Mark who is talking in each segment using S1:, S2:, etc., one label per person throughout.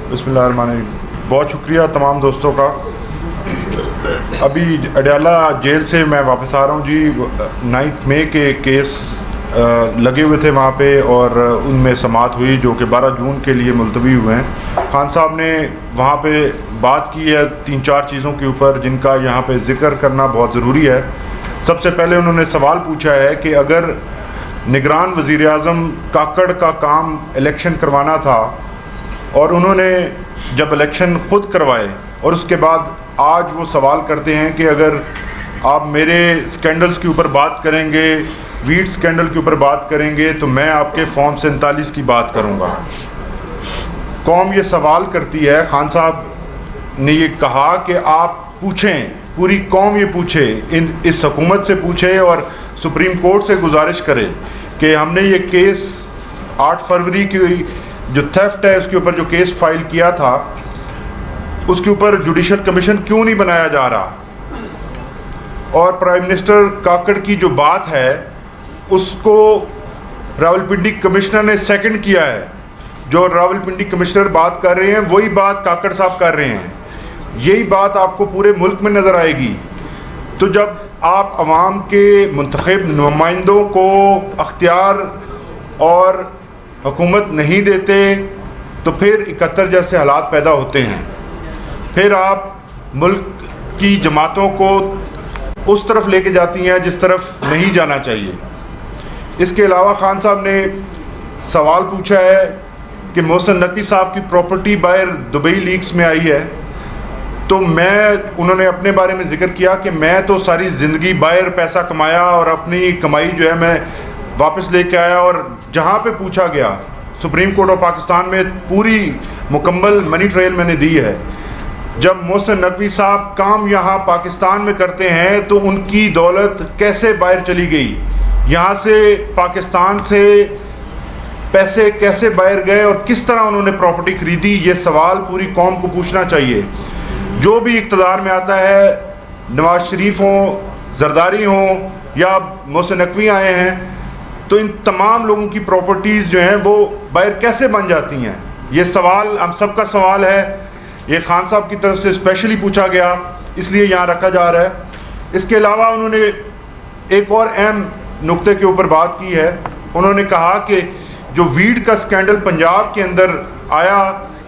S1: बिस्मिल्लाहिर्रहमानिर्रहीम। बहुत शुक्रिया तमाम दोस्तों का। अभी अडयाला जेल से मैं वापस आ रहा हूँ जी। 9 मई के केस लगे हुए थे वहाँ पे और उनमें समाअत हुई जो कि 12 जून के लिए मुलतवी हुए हैं। खान साहब ने वहाँ पे बात की है 3-4 चीज़ों के ऊपर जिनका यहाँ पे ज़िक्र करना बहुत ज़रूरी है। सबसे पहले उन्होंने सवाल पूछा है कि अगर निगरान वज़ीर-ए-आज़म काकड़ का काम इलेक्शन करवाना था और उन्होंने जब इलेक्शन ख़ुद करवाए और उसके बाद आज वो सवाल करते हैं कि अगर आप मेरे स्कैंडल्स के ऊपर बात करेंगे, वीट स्कैंडल के ऊपर बात करेंगे, तो मैं आपके फॉर्म 47 की बात करूंगा। कौम ये सवाल करती है, खान साहब ने ये कहा कि आप पूछें, पूरी कौम ये पूछे, इस हुकूमत से पूछे और सुप्रीम कोर्ट से गुजारिश करे कि हमने ये केस 8 फरवरी की जो थेफ्ट है उसके ऊपर जो केस फाइल किया था उसके ऊपर जुडिशल कमीशन क्यों नहीं बनाया जा रहा। और प्राइम मिनिस्टर काकड़ की जो बात है उसको रावलपिंडी कमिश्नर ने सेकंड किया है। जो रावलपिंडी कमिश्नर बात कर रहे हैं वही बात काकड़ साहब कर रहे हैं। यही बात आपको पूरे मुल्क में नज़र आएगी। तो जब आप अवाम के मुंतखब नुमाइंदों को अख्तियार और हुकूमत नहीं देते तो फिर 71 जैसे हालात पैदा होते हैं। फिर आप मुल्क की जमातों को उस तरफ लेके जाती हैं जिस तरफ नहीं जाना चाहिए। इसके अलावा खान साहब ने सवाल पूछा है कि मोहसिन नकवी साहब की प्रॉपर्टी बाहर दुबई लीक्स में आई है। तो उन्होंने अपने बारे में जिक्र किया कि मैं तो सारी ज़िंदगी बाहर पैसा कमाया और अपनी कमाई जो है मैं वापस लेके आया, और जहाँ पे पूछा गया सुप्रीम कोर्ट ऑफ पाकिस्तान में पूरी मुकम्मल मनी ट्रेल मैंने दी है। जब मोहसिन नकवी साहब काम यहाँ पाकिस्तान में करते हैं तो उनकी दौलत कैसे बाहर चली गई, यहाँ से पाकिस्तान से पैसे कैसे बाहर गए और किस तरह उन्होंने प्रॉपर्टी खरीदी, ये सवाल पूरी कौम को पूछना चाहिए। जो भी इक़्तिदार में आता है, नवाज शरीफ हों, जरदारी हों या मोहसिन नकवी आए हैं, तो इन तमाम लोगों की प्रॉपर्टीज़ जो हैं वो बाहर कैसे बन जाती हैं, ये सवाल हम सबका सवाल है। ये खान साहब की तरफ से स्पेशली पूछा गया इसलिए यहाँ रखा जा रहा है। इसके अलावा उन्होंने एक और अहम नुक्ते के ऊपर बात की है। उन्होंने कहा कि जो वीट का स्कैंडल पंजाब के अंदर आया,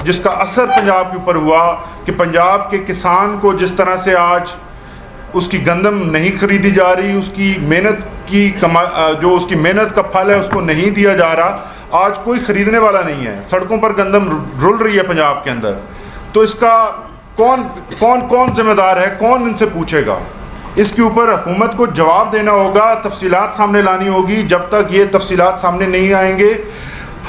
S1: जिसका असर पंजाब के ऊपर हुआ कि पंजाब के किसान को जिस तरह से आज उसकी गंदम नहीं खरीदी जा रही, उसकी मेहनत की जो उसकी मेहनत का फल है उसको नहीं दिया जा रहा, आज कोई ख़रीदने वाला नहीं है, सड़कों पर गंदम रुल रही है पंजाब के अंदर। तो इसका कौन जिम्मेदार है, कौन इनसे पूछेगा? इसके ऊपर हुकूमत को जवाब देना होगा, तफसीलात सामने लानी होगी। जब तक ये तफसीलात सामने नहीं आएंगे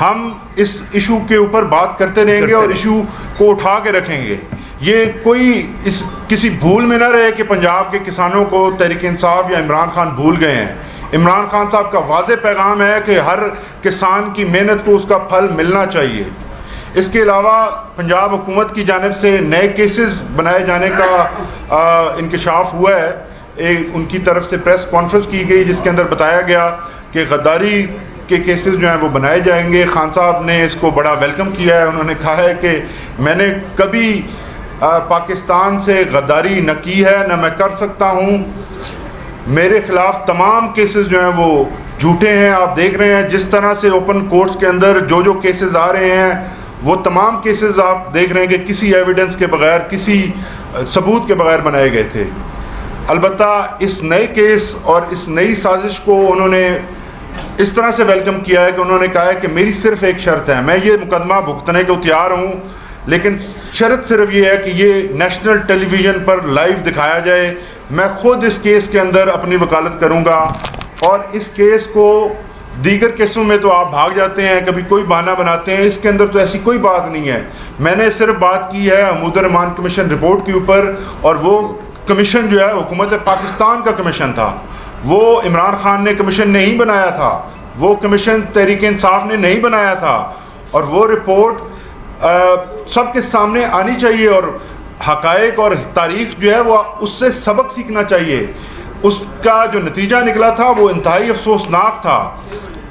S1: हम इस इशू के ऊपर बात करते रहेंगे और इशू को उठा के रखेंगे। ये कोई किसी भूल में ना रहे कि पंजाब के किसानों को तहरीक इंसाफ या इमरान खान भूल गए हैं। इमरान खान साहब का वाज़ेह पैगाम है कि हर किसान की मेहनत को उसका फल मिलना चाहिए। इसके अलावा पंजाब हुकूमत की जानिब से नए केसेस बनाए जाने का इंकशाफ हुआ है। उनकी तरफ से प्रेस कॉन्फ्रेंस की गई जिसके अंदर बताया गया कि गद्दारी के केसेस जो हैं वो बनाए जाएंगे। खान साहब ने इसको बड़ा वेलकम किया है। उन्होंने कहा है कि मैंने कभी पाकिस्तान से गद्दारी न की है, न मैं कर सकता हूँ। मेरे ख़िलाफ़ तमाम केसेस जो हैं वो झूठे हैं। आप देख रहे हैं जिस तरह से ओपन कोर्ट्स के अंदर जो केसेस आ रहे हैं वो तमाम केसेस आप देख रहे हैं कि किसी एविडेंस के बगैर, किसी सबूत के बगैर बनाए गए थे। अलबत्ता इस नए केस और इस नई साजिश को उन्होंने इस तरह से वेलकम किया है कि उन्होंने कहा है कि मेरी सिर्फ एक शर्त है, मैं ये मुकदमा भुगतने को तैयार हूँ, लेकिन शर्त सिर्फ ये है कि ये नेशनल टेलीविज़न पर लाइव दिखाया जाए। मैं ख़ुद इस केस के अंदर अपनी वकालत करूँगा और इस केस को, दीगर केसों में तो आप भाग जाते हैं, कभी कोई बहाना बनाते हैं, इसके अंदर तो ऐसी कोई बात नहीं है। मैंने सिर्फ बात की है महमूद-उर-रहमान कमीशन रिपोर्ट के ऊपर, और वो कमीशन जो है हुकूमत पाकिस्तान का कमीशन था, वो इमरान खान ने कमीशन नहीं बनाया था, वो कमीशन तहरीक इंसाफ ने नहीं बनाया था। और वो रिपोर्ट सबके सामने आनी चाहिए और हक़ाइक़ और तारीख़ जो है वो उससे सबक सीखना चाहिए। उसका जो नतीजा निकला था वो इंतहाई अफसोसनाक था।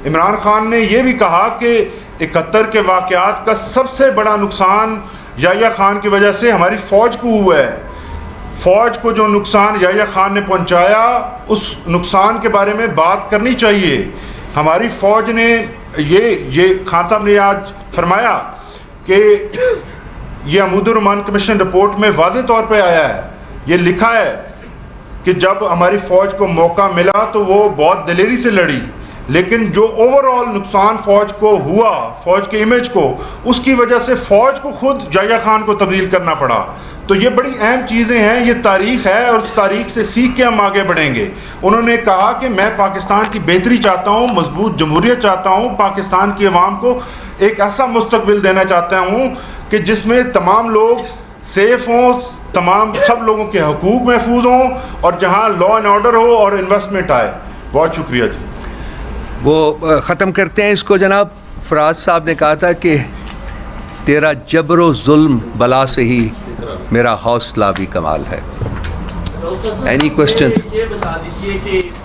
S1: इमरान खान ने यह भी कहा कि 71 के वाक़यात का सबसे बड़ा नुकसान याह्या खान की वजह से हमारी फ़ौज को हुआ है। फ़ौज को जो नुकसान याह्या खान ने पहुंचाया, उस नुकसान के बारे में बात करनी चाहिए। हमारी फ़ौज ने ये खान साहब ने आज फरमाया कि ये अहमदुर्रहमान कमीशन रिपोर्ट में वाज़े तौर पे आया है, ये लिखा है कि जब हमारी फ़ौज को मौका मिला तो वो बहुत दिलेरी से लड़ी, लेकिन जो ओवरऑल नुकसान फ़ौज को हुआ, फ़ौज के इमेज को, उसकी वजह से फ़ौज को खुद याह्या खान को तब्दील करना पड़ा। तो ये बड़ी अहम चीज़ें हैं, ये तारीख़ है और उस तारीख़ से सीख के हम आगे बढ़ेंगे। उन्होंने कहा कि मैं पाकिस्तान की बेहतरी चाहता हूँ, मजबूत जमहूरियत चाहता हूँ, पाकिस्तान की अवाम को एक ऐसा मुस्तकबिल देना चाहता हूँ कि जिसमें तमाम लोग सेफ हों, तमाम सब लोगों के हकूक़ महफूज हों और जहाँ लॉ एंड ऑर्डर हो और इन्वेस्टमेंट आए। बहुत शुक्रिया जी।
S2: वो ख़त्म करते हैं इसको। जनाब फराज साहब ने कहा था कि तेरा जबर जुल्म बला से ही मेरा हौसला भी कमाल है। Any question?